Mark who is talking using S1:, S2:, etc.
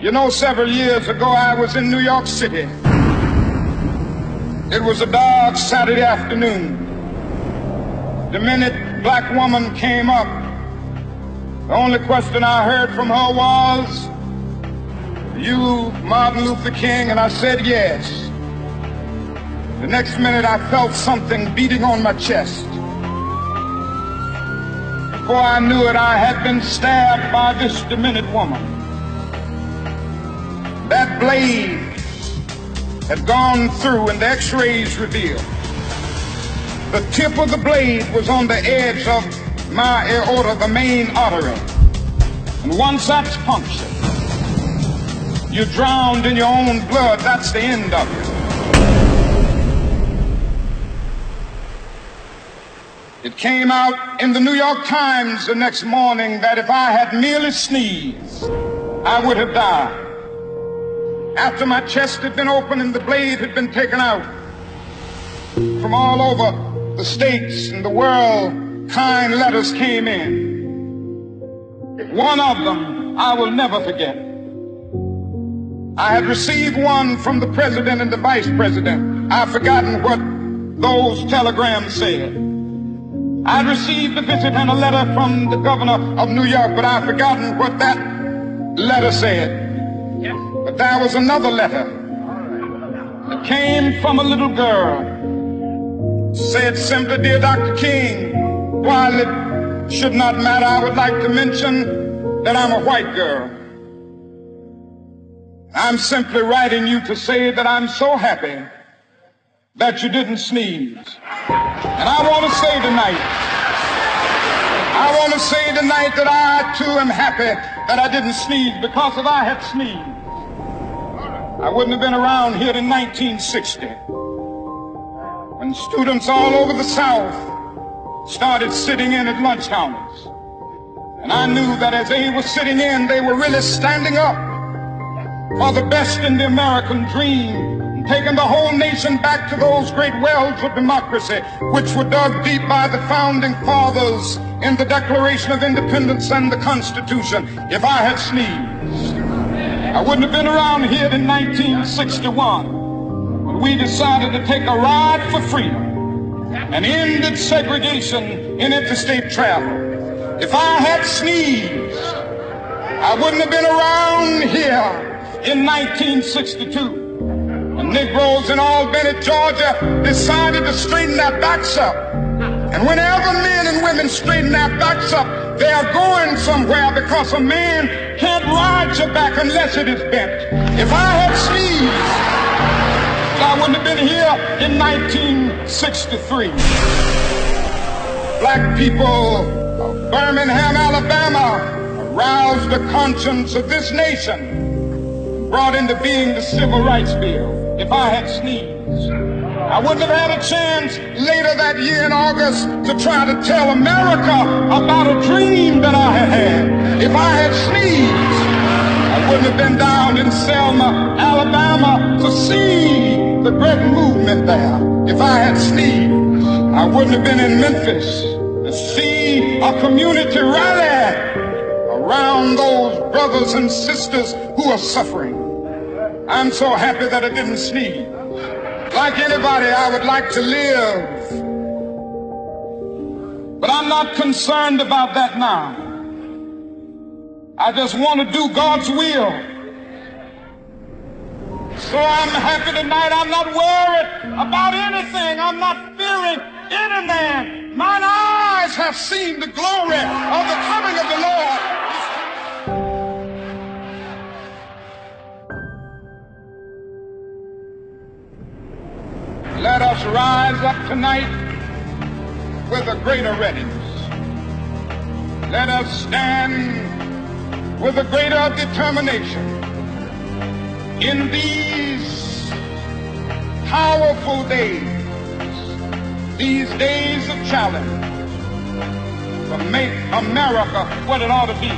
S1: You know, several years ago, I was in New York City. It was a dark Saturday afternoon. The minute black woman came up, the only question I heard from her was, "You Martin Luther King?" And I said, "Yes." The next minute, I felt something beating on my chest. Before I knew it, I had been stabbed by this demented woman. That blade had gone through, and the x-rays revealed the tip of the blade was on the edge of my aorta, the main artery. And once that's punctured, you're drowned in your own blood. That's the end of it. It came out in the New York Times the next morning that if I had merely sneezed, I would have died. After my chest had been opened and the blade had been taken out, from all over the states and the world, kind letters came in. One of them I will never forget. I had received one from the president and the vice president. I've forgotten what those telegrams said. I received a visit and a letter from the governor of New York, but I've forgotten what that letter said. But there was another letter that came from a little girl. Said simply, "Dear Dr. King, while it should not matter, I would like to mention that I'm a white girl. I'm simply writing you to say that I'm so happy that you didn't sneeze." And I want to say tonight that I too am happy that I didn't sneeze, because if I had sneezed, I wouldn't have been around here in 1960 when students all over the South started sitting in at lunch counters. And I knew that as they were sitting in, they were really standing up for the best in the American dream, and taking the whole nation back to those great wells of democracy which were dug deep by the founding fathers in the Declaration of Independence and the Constitution. If I had sneezed, I wouldn't have been around here in 1961 when we decided to take a ride for freedom and ended segregation in interstate travel. If I had sneezed, I wouldn't have been around here in 1962 when Negroes in Albany, Georgia decided to straighten their backs up. And whenever men and women straighten their backs up, they are going somewhere, because a man can't ride your back unless it is bent. If I had sneezed, I wouldn't have been here in 1963. Black people of Birmingham, Alabama aroused the conscience of this nation, brought into being the Civil Rights Bill. If I had sneezed, I wouldn't have had a chance later that year in August to try to tell America about a dream that I had had. If I had sneezed, I wouldn't have been down in Selma, Alabama to see the great movement there. If I had sneezed, I wouldn't have been in Memphis to see a community rally around those brothers and sisters who are suffering. I'm so happy that I didn't sneeze. Like anybody, I would like to live, but I'm not concerned about that now. I just want to do God's will. So I'm happy tonight. I'm not worried about anything. I'm not fearing any man. Mine eyes have seen the glory of the coming of the Lord. Let us rise up tonight with a greater readiness. Let us stand with a greater determination in these powerful days, these days of challenge, to make America what it ought to be.